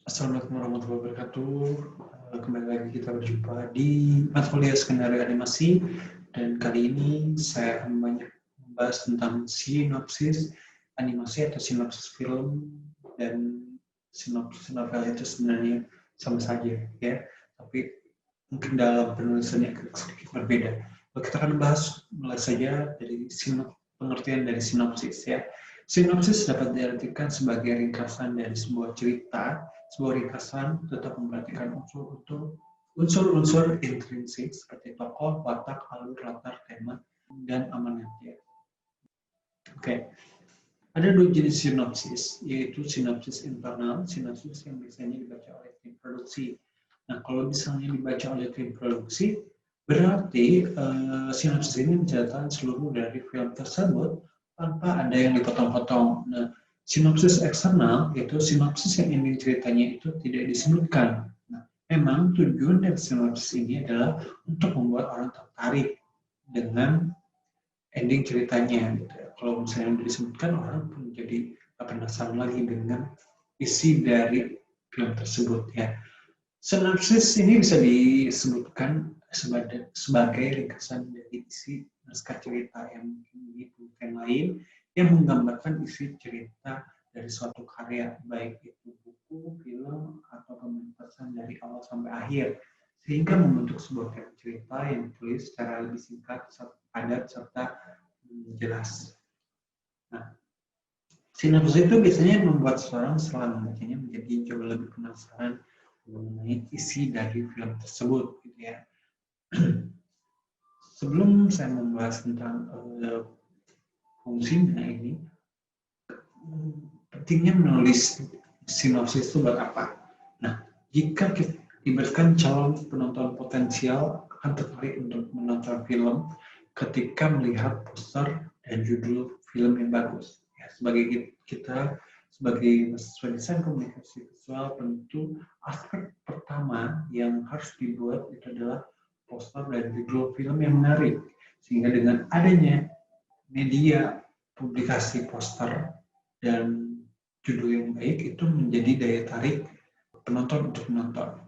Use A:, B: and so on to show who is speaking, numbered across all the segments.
A: Assalamualaikum warahmatullahi wabarakatuh. Kembali lagi kita berjumpa di mata kuliah skenario animasi, dan kali ini saya akan banyak membahas tentang sinopsis animasi atau sinopsis film, dan sinopsis novel itu sebenarnya sama saja ya, tapi mungkin dalam penulisannya sedikit berbeda. Kita akan bahas mulai saja dari pengertian dari sinopsis ya. Sinopsis dapat diartikan sebagai ringkasan dari sebuah cerita. Sebuah ringkasan tetap memperhatikan unsur-unsur intrinsik seperti tokoh, watak, alur, latar, tema, dan amanatnya. Oke, ada dua jenis sinopsis, yaitu sinopsis internal, sinopsis yang biasanya dibaca oleh tim produksi. Nah, kalau misalnya dibaca oleh tim produksi, berarti sinopsis ini menceritakan seluruh dari film tersebut tanpa ada yang dipotong-potong. Nah, sinopsis eksternal yaitu sinopsis yang ending ceritanya itu tidak disebutkan. Nah, memang tujuan dari sinopsis ini adalah untuk membuat orang tertarik dengan ending ceritanya. Gitu. Kalau misalnya disebutkan, orang pun jadi penasaran lagi dengan isi dari film tersebut ya. Sinopsis ini bisa disebutkan sebagai ringkasan dari isi naskah cerita yang mungkin lain yang menggambarkan isi cerita dari suatu karya, baik itu buku, film, atau pementasan dari awal sampai akhir, sehingga membentuk sebuah cerita yang ditulis secara lebih singkat, padat, serta jelas. Nah, sinopsis itu biasanya membuat seorang setelah membacanya menjadi jauh lebih penasaran mengenai isi dari film tersebut, gitu ya. Sebelum saya membahas tentang fungsinya ini, pentingnya menulis sinopsis itu buat apa? Nah, jika kita ibaratkan calon penonton potensial akan tertarik untuk menonton film ketika melihat poster dan judul film yang bagus. Ya, sebagai kita sebagai mahasiswa desain komunikasi visual, tentu aspek pertama yang harus dibuat itu adalah poster dan judul film yang menarik. Sehingga dengan adanya media publikasi poster dan judul yang baik itu menjadi daya tarik penonton untuk menonton.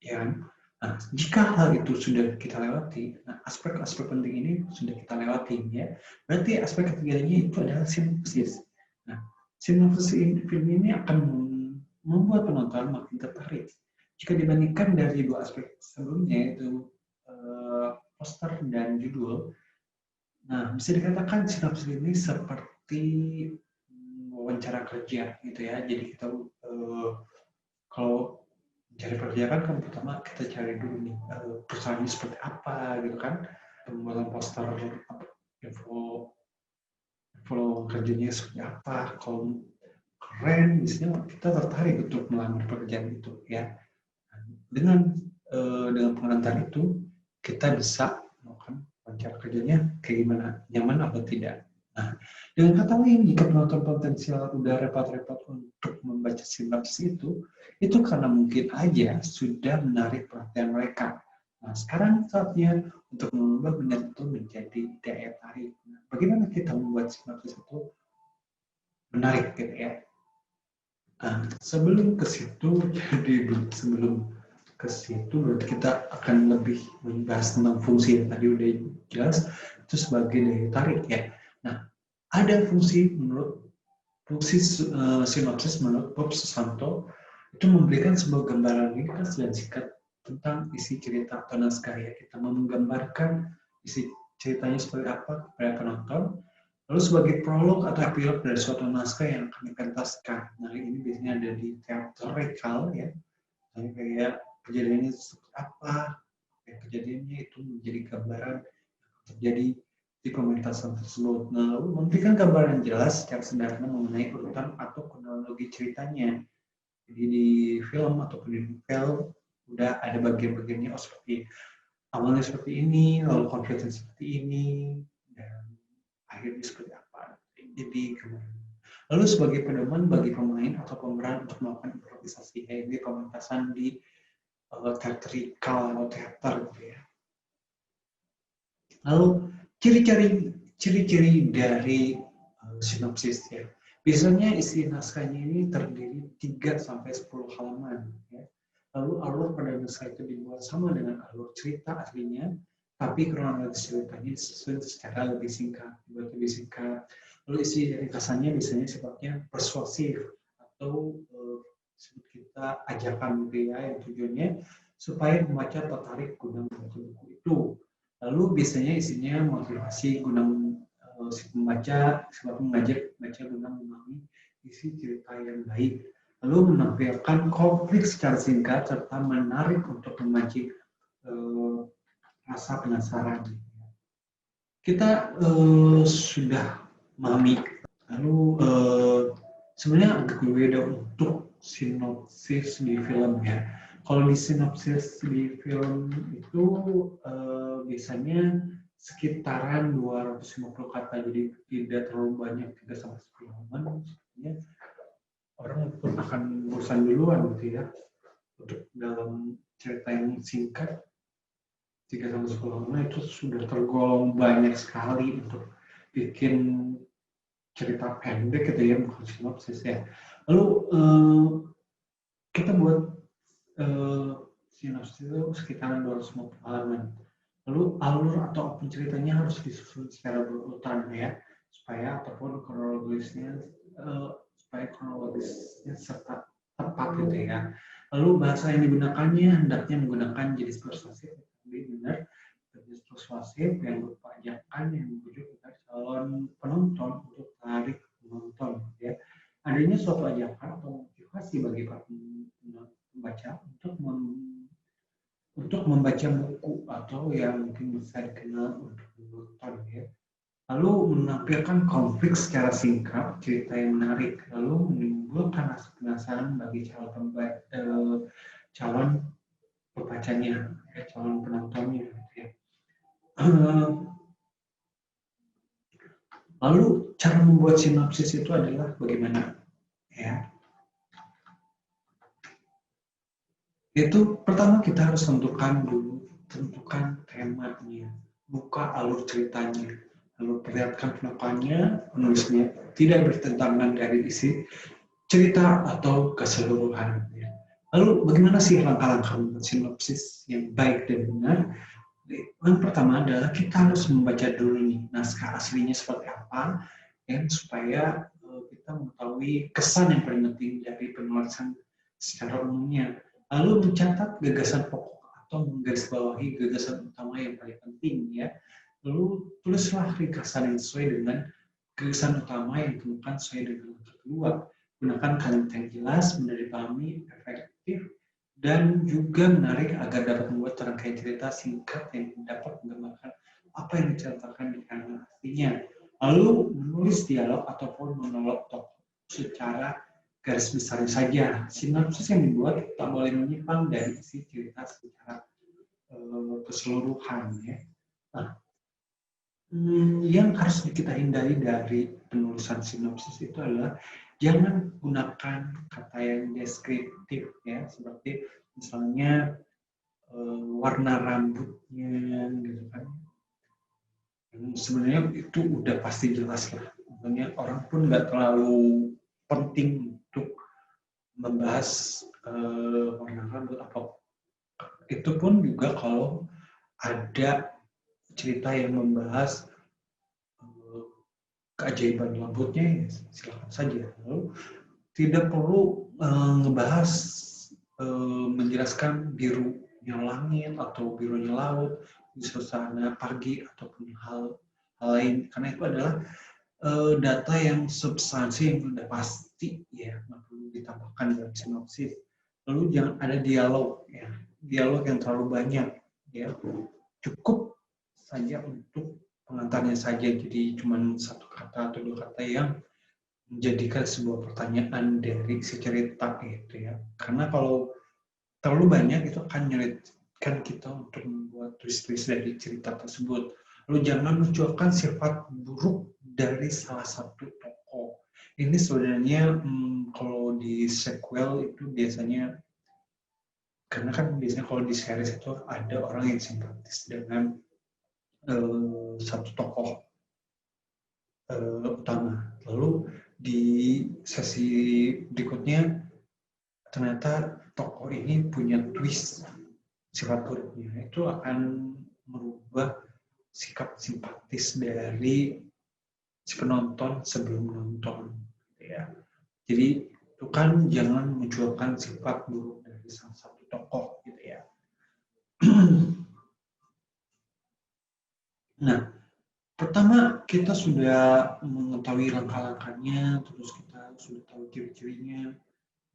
A: Ya. Nah, jika hal itu sudah kita lewati, nah aspek-aspek penting ini sudah kita lewati ya. Berarti aspek ketiganya itu adalah sinopsis. Nah, sinopsis film ini akan membuat penonton makin tertarik. Jika dibandingkan dari dua aspek sebelumnya, yaitu poster dan judul, nah bisa dikatakan sinopsis ini seperti wawancara kerja gitu ya. Jadi kita kalau cari kerja kan pertama kita cari dulu nih perusahaannya seperti apa gitu kan, pembuatan poster, info kerjanya seperti apa. Kalau keren, biasanya kita tertarik untuk melamar pekerjaan itu ya. Dengan pengantar itu kita bisa melakukan wawancara kerjanya kayak gimana, nyaman atau tidak. Nah, dengan kata lain, jika penonton potensial udah repot-repot untuk membaca sinopsis itu karena mungkin aja sudah menarik perhatian mereka. Nah, sekarang saatnya untuk mengubah minat itu menjadi daya tarik. Nah, bagaimana kita membuat sinopsis itu menarik gitu ya? Nah, sebelum ke situ, berarti kita akan lebih membahas tentang fungsi yang tadi udah jelas, itu sebagai daya tarik ya. Nah, ada fungsi sinopsis menurut Bob Susanto itu memberikan sebuah gambaran ringkas dan singkat tentang isi cerita atau naskah ya. Kita mau menggambarkan isi ceritanya seperti apa kepada penonton, lalu sebagai prolog atau epilog dari suatu naskah yang akan dipentaskan. Nah, ini biasanya ada di teatrikal ya. Kayak kejadiannya seperti apa, kejadiannya itu menjadi gambaran terjadi di pementasan tersebut. Nah, lalu memberikan gambaran jelas secara sederhana mengenai urutan atau kronologi ceritanya. Jadi di film ataupun di novel udah ada bagian-bagiannya, oh seperti awalnya seperti ini, lalu konfliknya seperti ini, dan akhirnya seperti apa. Jadi lalu sebagai pedoman bagi pemain atau pemeran untuk melakukan improvisasi, yaitu pementasan di teatrikal atau teater gitu ya. Lalu ciri-ciri dari sinopsis ya. Biasanya isi naskahnya ini terdiri 3-10 halaman. Ya. Lalu alur pada naskah itu dibuat sama dengan alur cerita aslinya, tapi kronologis ceritanya disusun secara lebih singkat, dibuat lebih singkat. Lalu isi dari ringkasannya biasanya sifatnya persuasif atau disebut kita ajakan gitu ya, yang tujuannya supaya pembaca tertarik guna membaca buku itu. Lalu biasanya isinya motivasi guna si pembaca, sebab mengajak baca guna memahami isi cerita yang baik. Lalu menampilkan konflik secara singkat serta menarik untuk memancing rasa penasaran. Kita sudah memahami. Lalu sebenarnya agak berbeda untuk sinopsis di film ya. Kalau di sinopsis di film itu biasanya sekitaran 250 kata, jadi tidak terlalu banyak, 3-10 halaman. Sebenarnya orang pun akan bosan duluan gitu ya. Untuk dalam cerita yang singkat 3-10 halaman itu sudah tergolong banyak sekali untuk bikin cerita pendek gitu ya, bukan sinopsis ya. Lalu kita buat sinopsis itu sekitaran 250 halaman. Lalu alur atau apapun ceritanya harus disusun secara berurutan ya, supaya ataupun kronologisnya serta tepat gitu ya. Lalu bahasa yang digunakannya hendaknya menggunakan jenis persuasif, lebih benar jenis persuasif yang berupa ajakan yang membujuk agar calon penonton untuk tarik menonton ya. Adanya suatu ajakan atau motivasi bagi para pembaca untuk membaca buku atau yang mungkin bisa dikenal untuk menonton ya. Lalu menampilkan konflik secara singkat, cerita yang menarik, lalu menimbulkan rasa penasaran bagi calon pembacanya, ya, calon penontonnya. Gitu ya. Lalu cara membuat sinopsis itu adalah bagaimana? Ya, itu pertama kita harus tentukan temanya, buka alur ceritanya, lalu perlihatkan penukannya, penulisnya tidak bertentangan dari isi cerita atau keseluruhan. Lalu bagaimana sih langkah-langkah membuat sinopsis yang baik dan benar? Yang pertama adalah kita harus membaca dulu nih naskah aslinya seperti apa, ya, supaya kita mengetahui kesan yang paling penting dari penulisan secara umumnya. Lalu mencatat gagasan pokok atau menggarisbawahi gagasan utama yang paling penting ya. Lalu tulislah ringkasan yang sesuai dengan gagasan utama yang ditemukan sesuai dengan langkah kedua. Gunakan kalimat yang jelas, mudah dipahami, efektif, dan juga menarik agar dapat membuat rangkaian cerita singkat yang dapat menggambarkan apa yang diceritakan di karangan aslinya. Lalu menulis dialog ataupun monolog tokoh secara garis besar saja. Sinopsis yang dibuat tak boleh menyimpang dari isi cerita secara keseluruhan ya. Nah, yang harus kita hindari dari penulisan sinopsis itu adalah jangan gunakan kata yang deskriptif ya, seperti misalnya warna rambutnya gitu kan. Sebenarnya itu udah pasti jelas lah. Maksudnya orang pun nggak terlalu penting untuk membahas warna rambut apa. Itu pun juga kalau ada cerita yang membahas keajaiban rambutnya, silakan saja. Lalu tidak perlu ngebahas menjelaskan birunya langit atau birunya laut di suasana pagi ataupun hal lain, karena itu adalah data yang substansi yang sudah pasti ya, nggak perlu ditambahkan dalam sinopsis. Lalu jangan ada dialog ya, dialog yang terlalu banyak ya, cukup saja untuk pengantarnya saja, jadi cuma satu kata atau dua kata yang menjadikan sebuah pertanyaan dari si cerita gitu ya. Karena kalau terlalu banyak itu akan menyulitkan kita untuk membuat twist-twist dari cerita tersebut. Lalu jangan menunjukkan sifat buruk dari salah satu tokoh. Ini sebenarnya kalau di sequel itu biasanya, karena kan biasanya kalau di series itu ada orang yang simpatis dengan satu tokoh utama. Lalu di sesi berikutnya ternyata tokoh ini punya twist sifat buruknya, itu akan merubah sikap simpatis dari si penonton sebelum nonton, ya. Jadi itu kan jangan munculkan sifat buruk dari salah satu tokoh, gitu ya. Nah, pertama kita sudah mengetahui langkah-langkahnya, terus kita sudah tahu ciri-cirinya.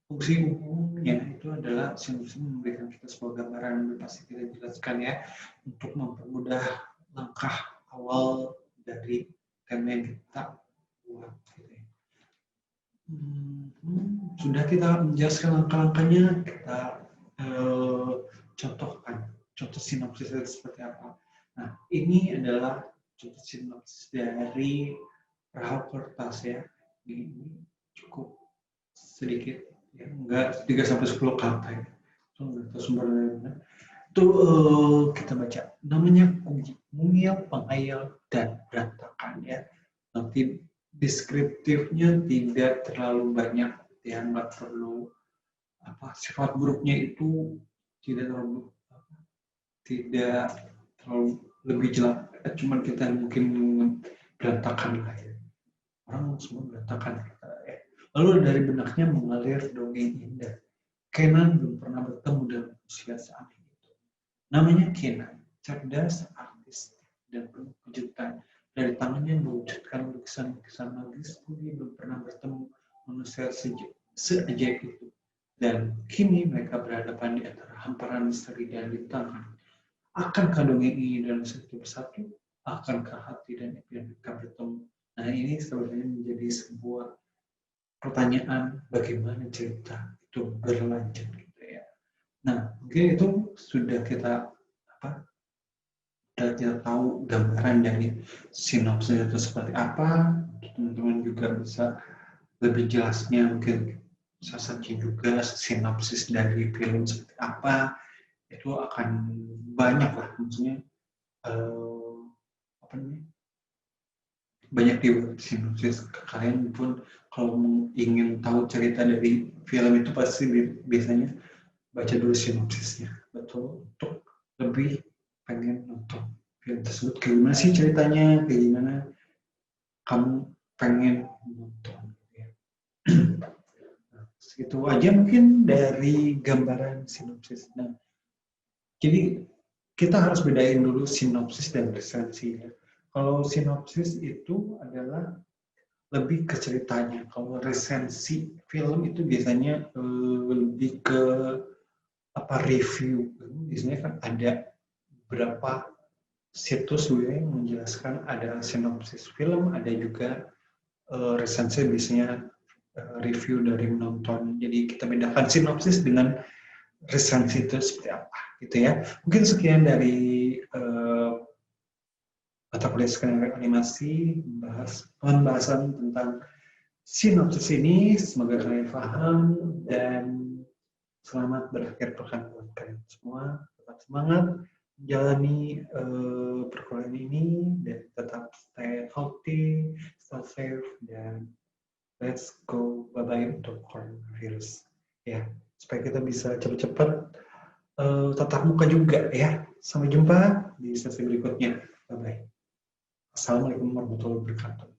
A: Fungsi umumnya itu adalah sinopsis memberikan kita sebuah gambaran, pasti kita jelaskan ya, untuk mempermudah langkah awal dari tema yang kita buat. Gitu ya. Sudah kita menjelaskan langkah-langkahnya, kita contohkan, contoh sinopsis itu seperti apa. Nah, ini adalah contoh sinopsis dari perahu kertas ya. Ini cukup sedikit. Ya, enggak 3-10 kata ya. Itu enggak tahu sumbernya. Itu kita baca. Namanya mungil, pengayal, dan berantakan ya. Nanti deskriptifnya tidak terlalu banyak ya, nggak perlu sifat buruknya itu tidak terlalu lebih jelas. Cuman kita mungkin berantakan lah ya. Orang semua berantakan. Lalu dari benaknya mengalir dongeng indah. Kenan belum pernah bertemu dengan manusia seaneh itu. Namanya Kenan, cerdas, artis, dan penuh kejutan. Dari tangannya mewujudkan lukisan-lukisan magis, dia belum pernah bertemu manusia seajaib itu. Dan kini mereka berhadapan di antara hamparan misteri dan rintangan. Akankah dongeng ini dalam satu persatu? Akankah hati dan impian mereka bertemu? Nah, ini sebenarnya menjadi sebuah pertanyaan, bagaimana cerita itu berlanjut gitu ya. Nah, mungkin itu sudah kita tahu gambaran dari sinopsis itu seperti apa. Teman-teman juga bisa lebih jelasnya mungkin bisa searching juga sinopsis dari film seperti apa. Itu akan banyak lah, maksudnya banyak di sinopsis. Kalian pun kalau ingin tahu cerita dari film itu pasti biasanya baca dulu sinopsisnya, betul, untuk lebih pengen nonton film tersebut. Kayak gimana sih ceritanya, kayak gimana kamu pengen nonton ya. Itu aja mungkin dari gambaran sinopsis. Nah, jadi kita harus bedain dulu sinopsis dan resensi ya. Kalau sinopsis itu adalah lebih ke ceritanya. Kalau resensi film itu biasanya lebih ke review. Biasanya kan ada beberapa situs yang menjelaskan, ada sinopsis film, ada juga resensi biasanya review dari menonton. Jadi kita bedakan sinopsis dengan resensi itu seperti apa gitu ya. Mungkin sekian dari mata kuliah skenario animasi, pembahasan tentang sinopsis ini. Semoga kalian paham dan selamat berakhir pekan buat kalian semua. Tetap semangat menjalani perkuliahan ini dan tetap stay healthy, stay safe, dan let's go bye-bye untuk coronavirus. Ya, supaya kita bisa cepat-cepat tatap muka juga ya. Sampai jumpa di sesi berikutnya. Bye-bye. Assalamualaikum warahmatullahi wabarakatuh.